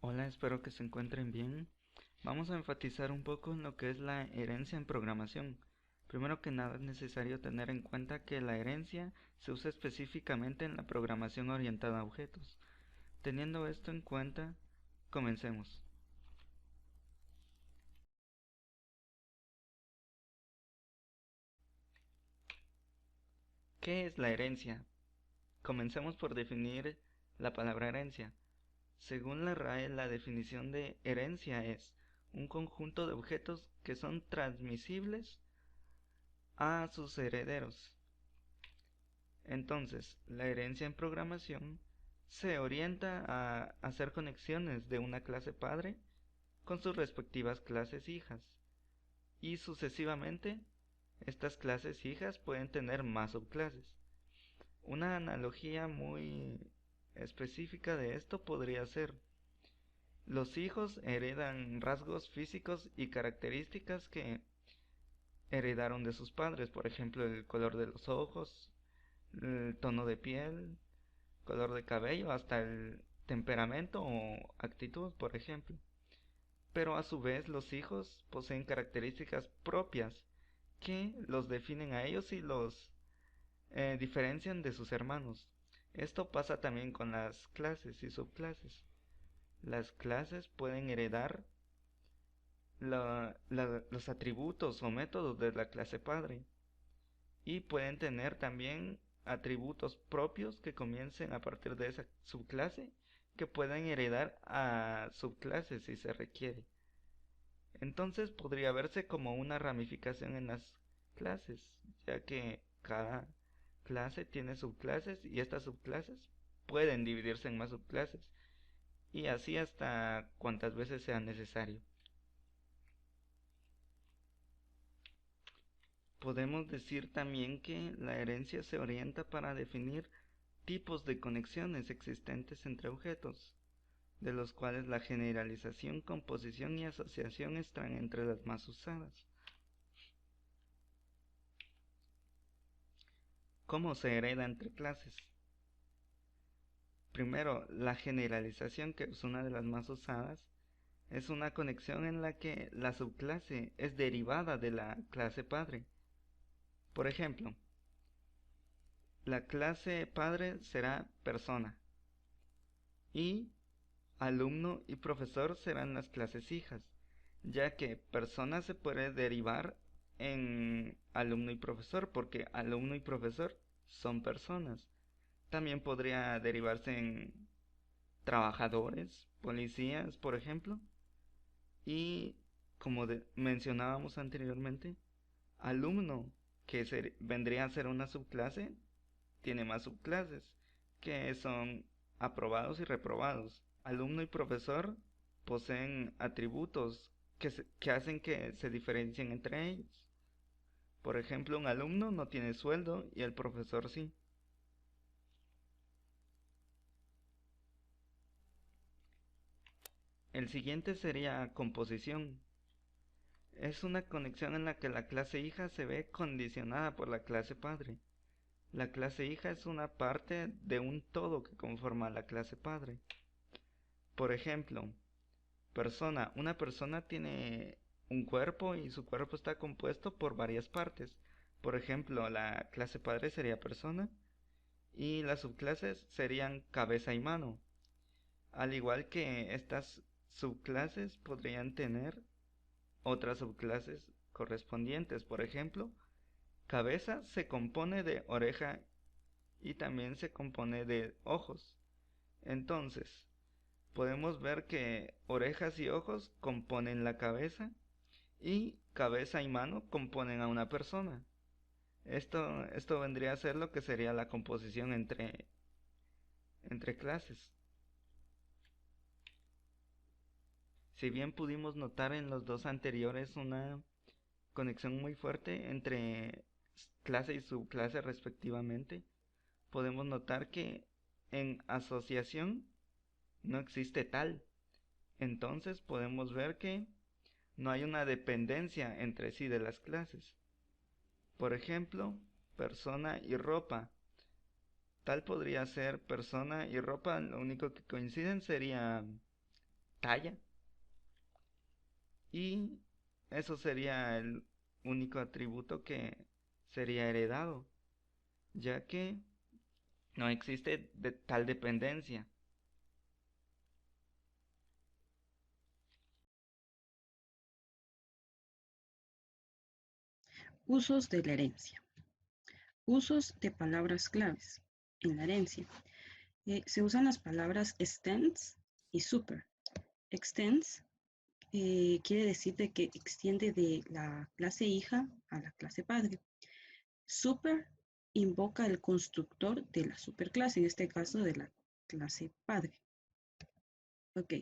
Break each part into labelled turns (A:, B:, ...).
A: Hola, espero que se encuentren bien. Vamos a enfatizar un poco en lo que es la herencia en programación. Primero que nada es necesario tener en cuenta que la herencia se usa específicamente en la programación orientada a objetos. Teniendo esto en cuenta, comencemos. ¿Qué es la herencia? Comencemos por definir la palabra herencia. Según la RAE, la definición de herencia es un conjunto de objetos que son transmisibles a sus herederos. Entonces, la herencia en programación se orienta a hacer conexiones de una clase padre con sus respectivas clases hijas. Y sucesivamente, estas clases hijas pueden tener más subclases. Una analogía muy específica de esto podría ser: los hijos heredan rasgos físicos y características que heredaron de sus padres, por ejemplo, el color de los ojos, el tono de piel, color de cabello, hasta el temperamento o actitud, por ejemplo. Pero a su vez los hijos poseen características propias que los definen a ellos y los diferencian de sus hermanos. Esto pasa también con las clases y subclases. Las clases pueden heredar los atributos o métodos de la clase padre y pueden tener también atributos propios que comiencen a partir de esa subclase, que pueden heredar a subclases si se requiere. Entonces podría verse como una ramificación en las clases, ya que cada clase tiene subclases y estas subclases pueden dividirse en más subclases y así hasta cuantas veces sea necesario. Podemos decir también que la herencia se orienta para definir tipos de conexiones existentes entre objetos, de los cuales la generalización, composición y asociación están entre las más usadas. ¿Cómo se hereda entre clases? Primero, la generalización, que es una de las más usadas, es una conexión en la que la subclase es derivada de la clase padre. Por ejemplo, la clase padre será persona y alumno y profesor serán las clases hijas, ya que persona se puede derivar en alumno y profesor, porque alumno y profesor son personas. También podría derivarse en trabajadores, policías, por ejemplo. Y como mencionábamos anteriormente, alumno, que vendría a ser una subclase, tiene más subclases, que son aprobados y reprobados. Alumno y profesor poseen atributos que hacen que se diferencien entre ellos. Por ejemplo, un alumno no tiene sueldo y el profesor sí. El siguiente sería composición. Es una conexión en la que la clase hija se ve condicionada por la clase padre. La clase hija es una parte de un todo que conforma la clase padre. Por ejemplo, persona. Una persona tiene un cuerpo y su cuerpo está compuesto por varias partes. Por ejemplo, la clase padre sería persona y las subclases serían cabeza y mano. Al igual que estas subclases podrían tener otras subclases correspondientes. Por ejemplo, cabeza se compone de oreja y también se compone de ojos. Entonces, podemos ver que orejas y ojos componen la cabeza y cabeza y mano componen a una persona. Esto vendría a ser lo que sería la composición entre clases. Si bien pudimos notar en los dos anteriores una conexión muy fuerte entre clase y subclase respectivamente, podemos notar que en asociación no existe tal. Entonces podemos ver que no hay una dependencia entre sí de las clases. Por ejemplo, persona y ropa. Tal podría ser persona y ropa, lo único que coinciden sería talla. Y eso sería el único atributo que sería heredado, ya que no existe tal dependencia.
B: Usos de la herencia. Usos de palabras claves en la herencia. Se usan las palabras extends y super. Extends quiere decir de que extiende de la clase hija a la clase padre. Super invoca el constructor de la superclase, en este caso de la clase padre. Ok,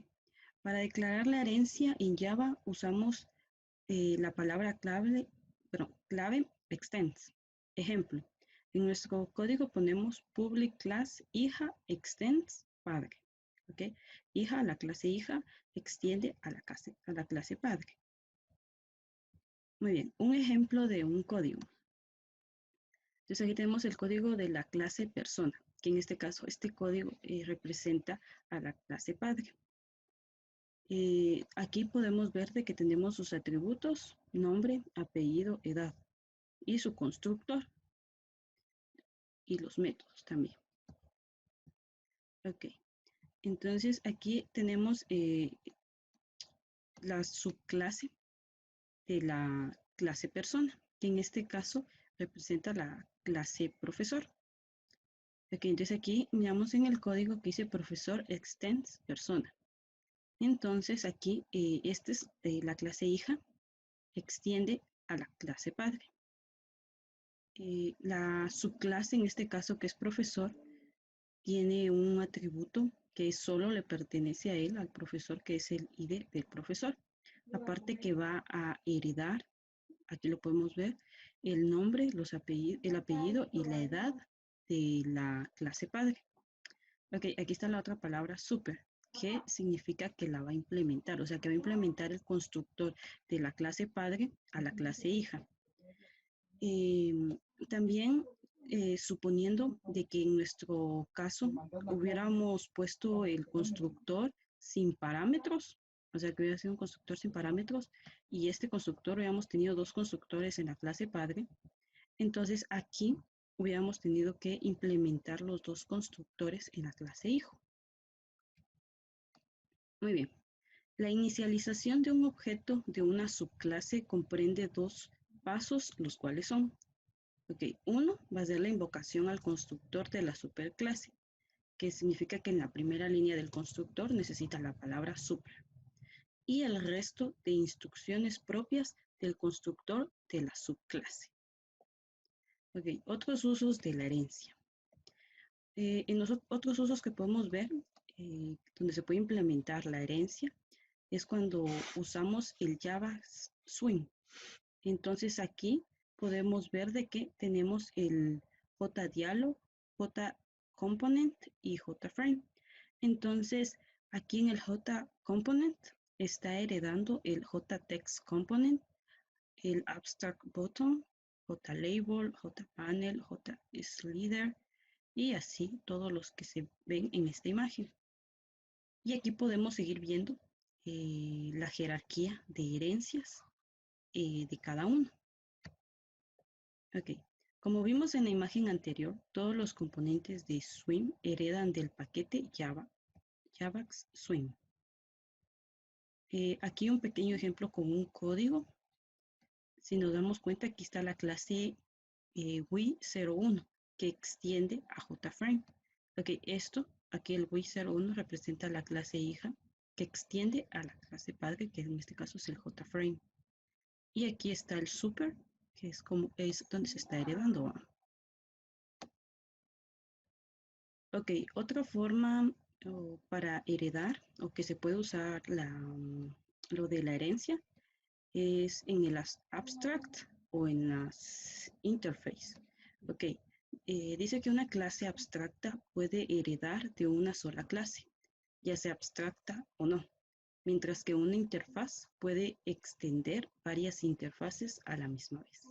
B: para declarar la herencia en Java usamos la palabra clave extends. Ejemplo, en nuestro código ponemos public class hija extends padre. ¿Ok? Hija, la clase hija, extiende a la clase padre. Muy bien, un ejemplo de un código. Entonces aquí tenemos el código de la clase persona, que en este caso este código representa a la clase padre. Aquí podemos ver de que tenemos sus atributos, nombre, apellido, edad y su constructor y los métodos también. Ok, entonces aquí tenemos la subclase de la clase persona, que en este caso representa la clase profesor. Ok, entonces aquí miramos en el código que dice profesor extends persona. Entonces aquí esta es la clase hija, extiende a la clase padre. La subclase en este caso que es profesor tiene un atributo que solo le pertenece a él, al profesor, que es el ID del profesor. Aparte que va a heredar, aquí lo podemos ver, el nombre, el apellido y la edad de la clase padre. Ok, aquí está la otra palabra super, que significa que la va a implementar, o sea, que va a implementar el constructor de la clase padre a la clase hija. También suponiendo de que en nuestro caso hubiéramos puesto el constructor sin parámetros, o sea que hubiera sido un constructor sin parámetros y este constructor hubiéramos tenido dos constructores en la clase padre, entonces aquí hubiéramos tenido que implementar los dos constructores en la clase hijo. Muy bien. La inicialización de un objeto de una subclase comprende dos pasos, los cuales son: ok, uno va a ser la invocación al constructor de la superclase, que significa que en la primera línea del constructor necesita la palabra super. Y el resto de instrucciones propias del constructor de la subclase. Ok, otros usos de la herencia. En los otros usos que podemos ver, donde se puede implementar la herencia, es cuando usamos el Java Swing. Entonces aquí podemos ver de que tenemos el JDialog, JComponent y JFrame. Entonces aquí en el JComponent está heredando el JText Component, el Abstract Button, JLabel, JPanel, JSlider y así todos los que se ven en esta imagen. Y aquí podemos seguir viendo la jerarquía de herencias de cada uno. Ok, como vimos en la imagen anterior, todos los componentes de Swing heredan del paquete Javax Swing. Aquí un pequeño ejemplo con un código. Si nos damos cuenta, aquí está la clase Wi01 que extiende a JFrame. Ok, aquí el Wi01 representa la clase hija que extiende a la clase padre, que en este caso es el JFrame. Y aquí está el super, que es donde se está heredando. Ok, otra forma para heredar o que se puede usar lo de la herencia es en el abstract o en las interface. Ok, dice que una clase abstracta puede heredar de una sola clase, ya sea abstracta o no, mientras que una interfaz puede extender varias interfaces a la misma vez.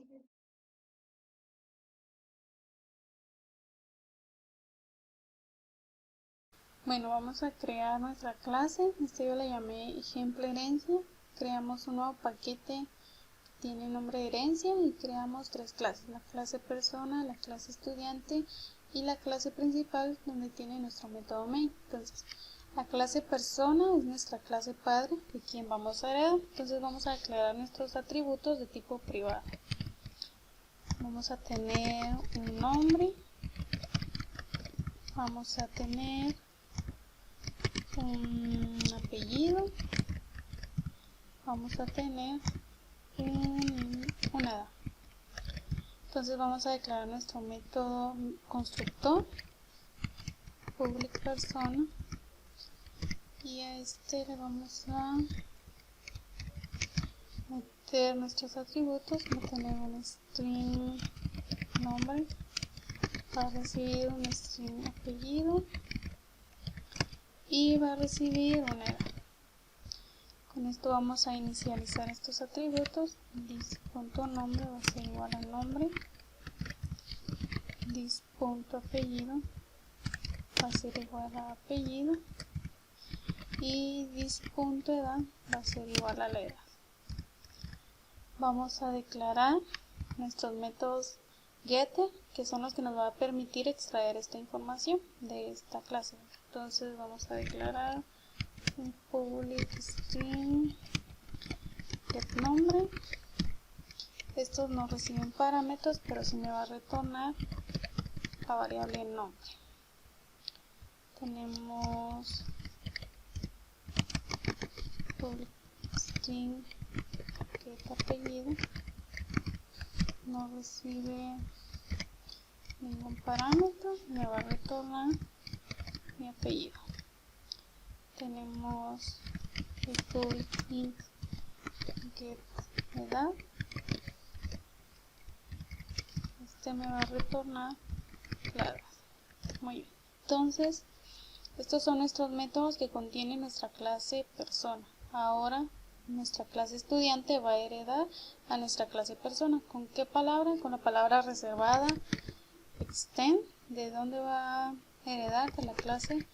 C: Bueno, vamos a crear nuestra clase. Yo la llamé ejemplo herencia. Creamos un nuevo paquete que tiene nombre de herencia y creamos 3 clases. La clase persona, la clase estudiante y la clase principal donde tiene nuestro método main. Entonces, la clase persona es nuestra clase padre de quien vamos a heredar. Entonces vamos a declarar nuestros atributos de tipo privado. Vamos a tener un nombre. Vamos a tener un apellido, vamos a tener una edad. Entonces vamos a declarar nuestro método constructor, public persona, y a este le vamos a meter nuestros atributos. Va a tener un string nombre, va a recibir un string apellido y va a recibir una edad. Con esto vamos a inicializar estos atributos. This.nombre va a ser igual a nombre. This.apellido va a ser igual a apellido. Y this.edad va a ser igual a la edad. Vamos a declarar nuestros métodos getter, que son los que nos va a permitir extraer esta información de esta clase. Entonces vamos a declarar un public string getNombre. Estos no reciben parámetros, pero sí me va a retornar la variable nombre. Tenemos public string getApellido, no recibe ningún parámetro, me va a retornar mi apellido. Tenemos el public int getEdad, este me va a retornar la edad. Muy bien, entonces estos son nuestros métodos que contiene nuestra clase persona. Ahora nuestra clase estudiante va a heredar a nuestra clase persona. ¿Con qué palabra? Con la palabra reservada extend. ¿De dónde va a heredar? De la clase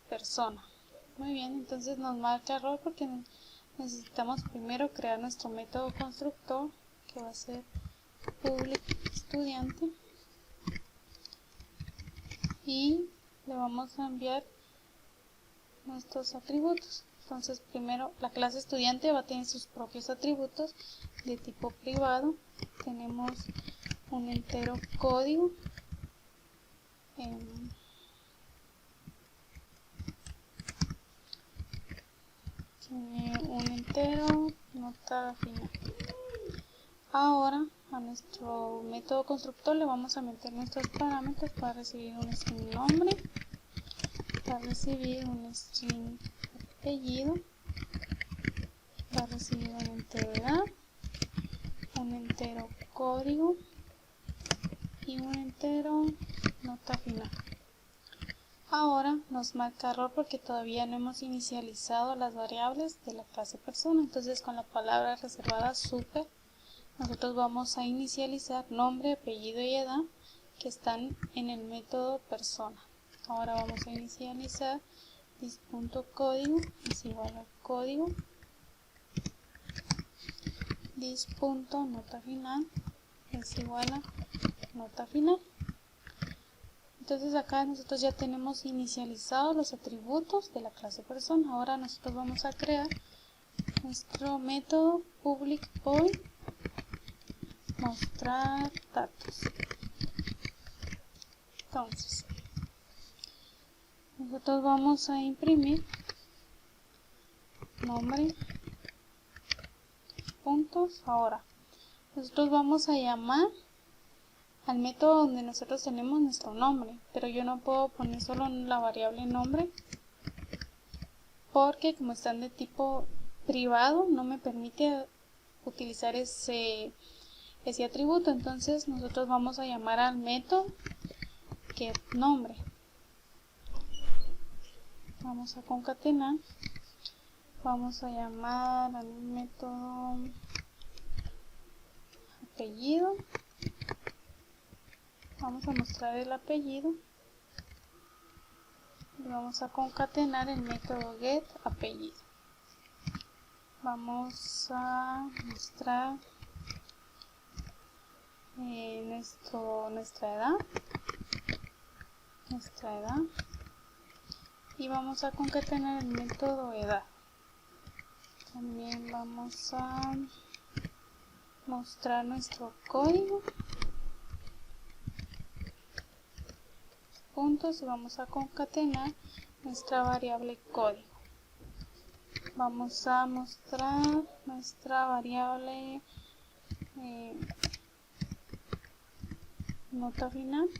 C: persona. Muy bien, entonces nos marca error porque necesitamos primero crear nuestro método constructor, que va a ser public estudiante, y le vamos a enviar nuestros atributos. Entonces primero la clase estudiante va a tener sus propios atributos de tipo privado. Tenemos un entero código, tiene un entero nota final. Ahora a nuestro método constructor le vamos a meter nuestros parámetros para recibir un string nombre, para recibir un string apellido, va a recibir una entero edad, un entero código y un entero nota final. Ahora nos marca error porque todavía no hemos inicializado las variables de la clase persona. Entonces con la palabra reservada super nosotros vamos a inicializar nombre, apellido y edad que están en el método persona. Ahora vamos a inicializar this.código es igual a código, this.nota final es igual a nota final. Entonces acá nosotros ya tenemos inicializados los atributos de la clase persona. Ahora nosotros vamos a crear nuestro método public void mostrar datos. Entonces nosotros vamos a imprimir nombre puntos. Ahora nosotros vamos a llamar al método donde nosotros tenemos nuestro nombre, pero yo no puedo poner solo la variable nombre porque como están de tipo privado no me permite utilizar ese atributo. Entonces nosotros vamos a llamar al método getNombre. Vamos a concatenar, vamos a llamar al método apellido. Vamos a mostrar el apellido, y vamos a concatenar el método getApellido. Vamos a mostrar nuestra edad y vamos a concatenar el método edad. También vamos a mostrar nuestro código, puntos, y vamos a concatenar nuestra variable código. Vamos a mostrar nuestra variable nota final,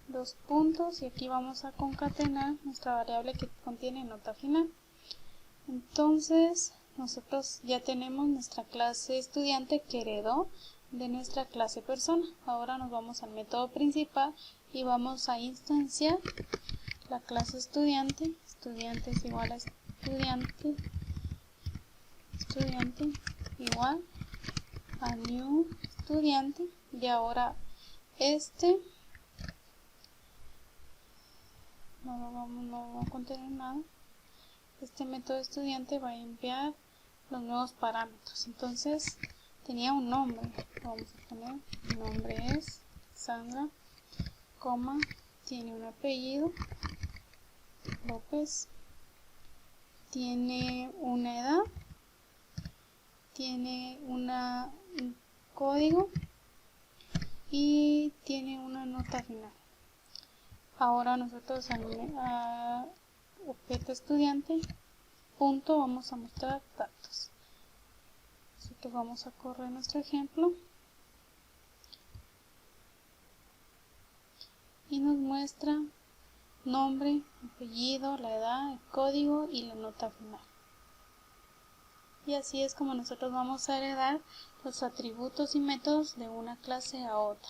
C: dos puntos, y aquí vamos a concatenar nuestra variable que contiene nota final. Entonces nosotros ya tenemos nuestra clase estudiante que heredó de nuestra clase persona. Ahora nos vamos al método principal y vamos a instanciar la clase estudiante. Estudiante es igual a estudiante igual a new estudiante, y ahora no va a contener nada. Este método estudiante va a enviar los nuevos parámetros. Entonces tenía un nombre, vamos a poner el nombre es Sandra, coma, tiene un apellido López, tiene una edad, tiene un código y tiene una nota final. Ahora nosotros a objeto estudiante punto vamos a mostrar datos. Así que vamos a correr nuestro ejemplo y nos muestra nombre, apellido, la edad, el código y la nota final. Y así es como nosotros vamos a heredar los atributos y métodos de una clase a otra.